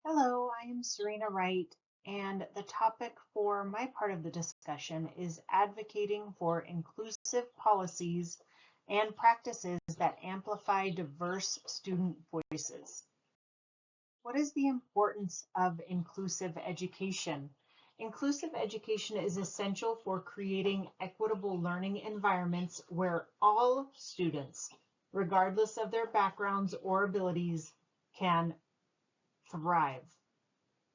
Hello, I am Serena Wright, and the topic for my part of the discussion is advocating for inclusive policies and practices that amplify diverse student voices. What is the importance of inclusive education? Inclusive education is essential for creating equitable learning environments where all students, regardless of their backgrounds or abilities, can thrive.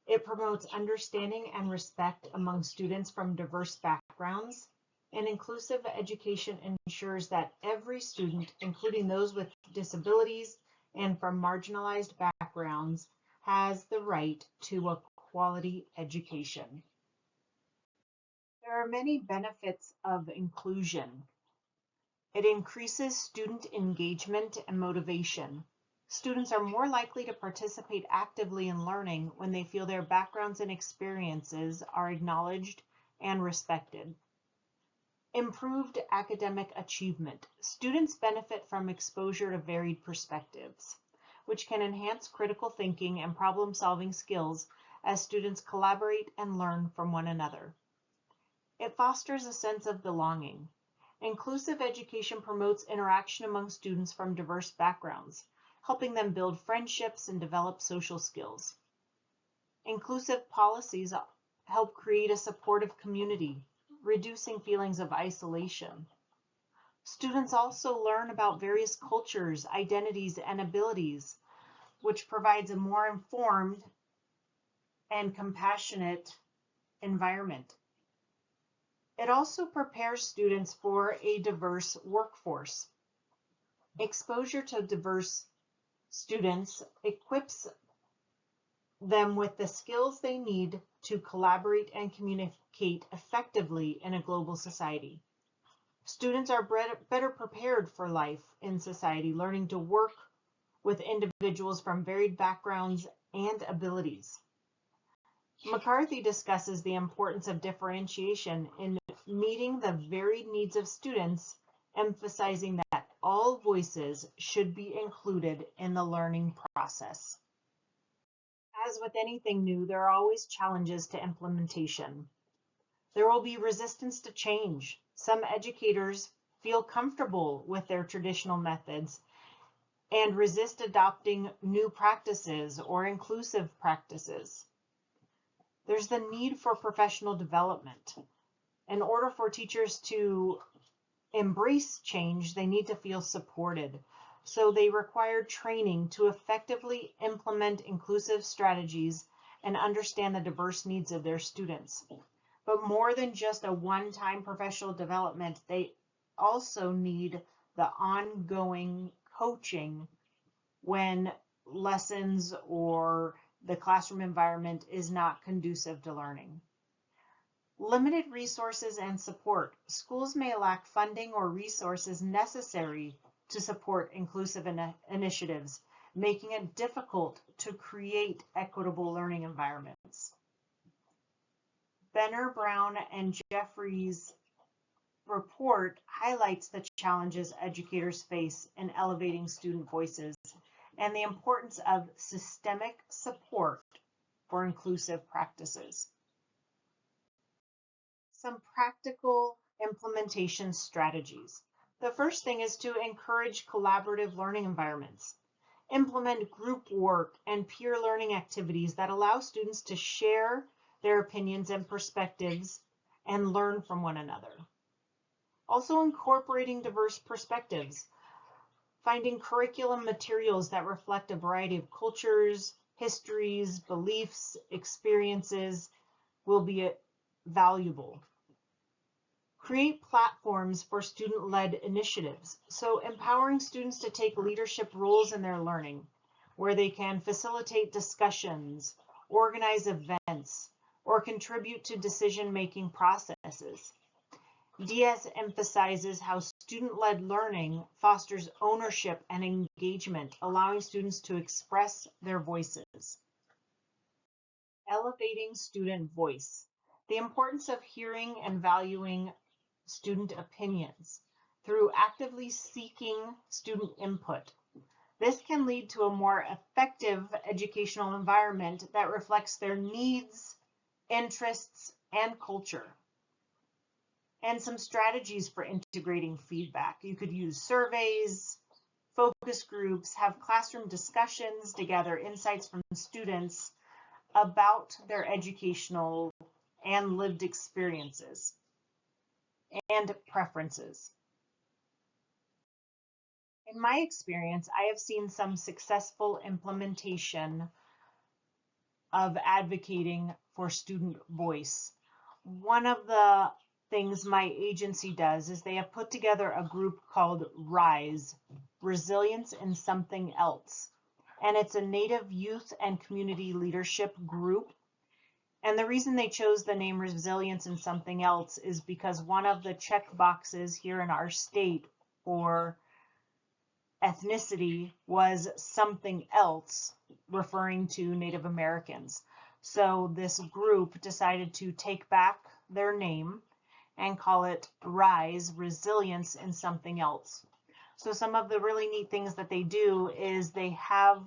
It promotes understanding and respect among students from diverse backgrounds, and inclusive education ensures that every student, including those with disabilities and from marginalized backgrounds, has the right to a quality education. There are many benefits of inclusion. It increases student engagement and motivation. Students are more likely to participate actively in learning when they feel their backgrounds and experiences are acknowledged and respected. Improved academic achievement. Students benefit from exposure to varied perspectives, which can enhance critical thinking and problem-solving skills as students collaborate and learn from one another. It fosters a sense of belonging. Inclusive education promotes interaction among students from diverse backgrounds, helping them build friendships and develop social skills. Inclusive policies help create a supportive community, reducing feelings of isolation. Students also learn about various cultures, identities, and abilities, which provides a more informed and compassionate environment. It also prepares students for a diverse workforce. Exposure to diverse students equips them with the skills they need to collaborate and communicate effectively in a global society. Students are better prepared for life in society, learning to work with individuals from varied backgrounds and abilities. McCarthy discusses the importance of differentiation in meeting the varied needs of students, emphasizing that all voices should be included in the learning process. As with anything new, there are always challenges to implementation. There will be resistance to change. Some educators feel comfortable with their traditional methods and resist adopting new practices or inclusive practices. There's the need for professional development. In order for teachers to embrace change, they need to feel supported. So they require training to effectively implement inclusive strategies and understand the diverse needs of their students. But more than just a one-time professional development, they also need the ongoing coaching when lessons or the classroom environment is not conducive to learning. Limited resources and support. Schools may lack funding or resources necessary to support inclusive initiatives, making it difficult to create equitable learning environments. Benner, Brown, and Jeffrey's report highlights the challenges educators face in elevating student voices and the importance of systemic support for inclusive practices. Some practical implementation strategies. The first thing is to encourage collaborative learning environments. Implement group work and peer learning activities that allow students to share their opinions and perspectives and learn from one another. Also incorporating diverse perspectives. Finding curriculum materials that reflect a variety of cultures, histories, beliefs, experiences will be valuable. Create platforms for student-led initiatives. So empowering students to take leadership roles in their learning, where they can facilitate discussions, organize events, or contribute to decision-making processes. DS emphasizes how student-led learning fosters ownership and engagement, allowing students to express their voices. Elevating student voice. The importance of hearing and valuing student opinions through actively seeking student input. This can lead to a more effective educational environment that reflects their needs, interests, and culture. And some strategies for integrating feedback. You could use surveys, focus groups, have classroom discussions to gather insights from students about their educational and lived experiences and preferences. In my experience, I have seen some successful implementation of advocating for student voice. One of the things my agency does is they have put together a group called RISE, Resilience in Something Else. And it's a Native youth and community leadership group. And the reason they chose the name Resilience in Something Else is because one of the check boxes here in our state for ethnicity was something else, referring to Native Americans. So this group decided to take back their name and call it RISE, Resilience in Something Else. So some of the really neat things that they do is they have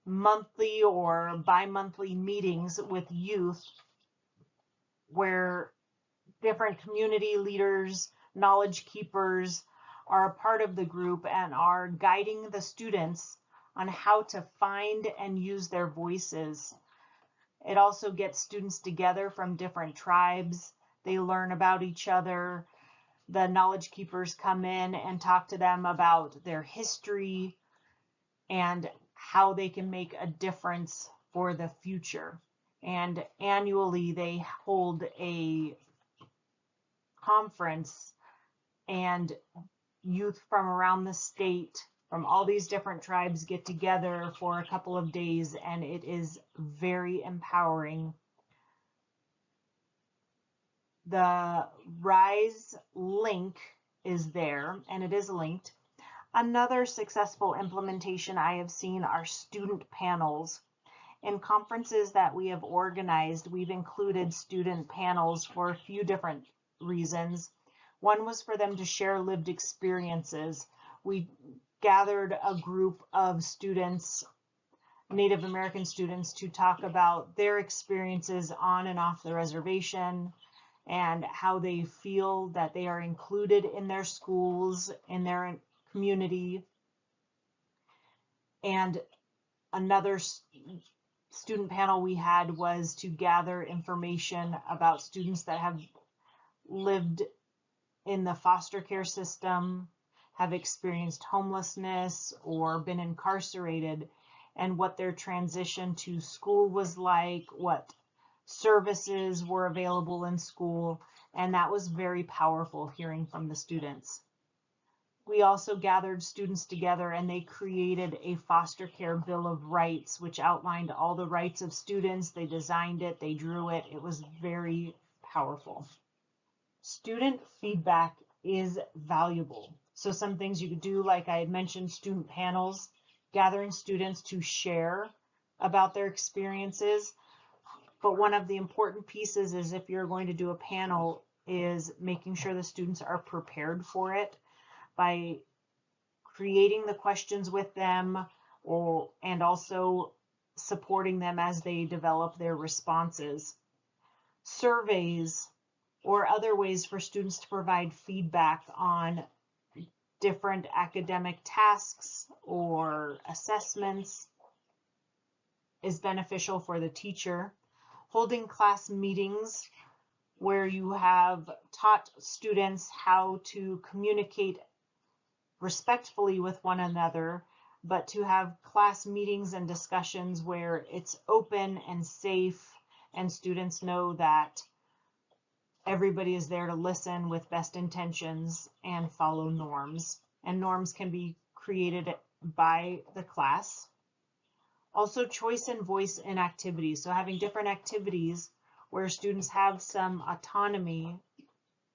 monthly or bi-monthly meetings with youth where different community leaders, knowledge keepers are a part of the group and are guiding the students on how to find and use their voices. It also gets students together from different tribes. They learn about each other. The knowledge keepers come in and talk to them about their history and how they can make a difference for the future. And annually they hold a conference and youth from around the state, from all these different tribes, get together for a couple of days, and it is very empowering. The RISE link is there, and it is linked. Another successful implementation I have seen are student panels. In conferences that we have organized, we've included student panels for a few different reasons. One was for them to share lived experiences. We gathered a group of students, Native American students, to talk about their experiences on and off the reservation and how they feel that they are included in their schools, in their community. And another student panel we had was to gather information about students that have lived in the foster care system, have experienced homelessness or been incarcerated, and what their transition to school was like, what services were available in school, and that was very powerful hearing from the students. We also gathered students together and they created a foster care bill of rights, which outlined all the rights of students. They designed it, they drew it. It was very powerful. Student feedback is valuable. So some things you could do, like I had mentioned, student panels, gathering students to share about their experiences. But one of the important pieces is, if you're going to do a panel, is making sure the students are prepared for it by creating the questions with them, and also supporting them as they develop their responses. Surveys or other ways for students to provide feedback on different academic tasks or assessments is beneficial for the teacher. Holding class meetings where you have taught students how to communicate respectfully with one another, but to have class meetings and discussions where it's open and safe and students know that everybody is there to listen with best intentions and follow norms. And norms can be created by the class. Also, choice and voice in activities. So having different activities where students have some autonomy,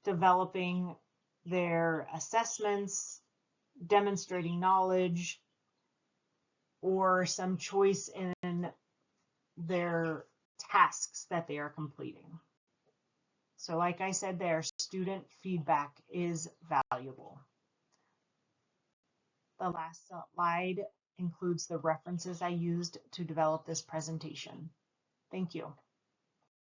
developing their assessments, demonstrating knowledge, or some choice in their tasks that they are completing. So like I said there, student feedback is valuable. The last slide includes the references I used to develop this presentation. Thank you.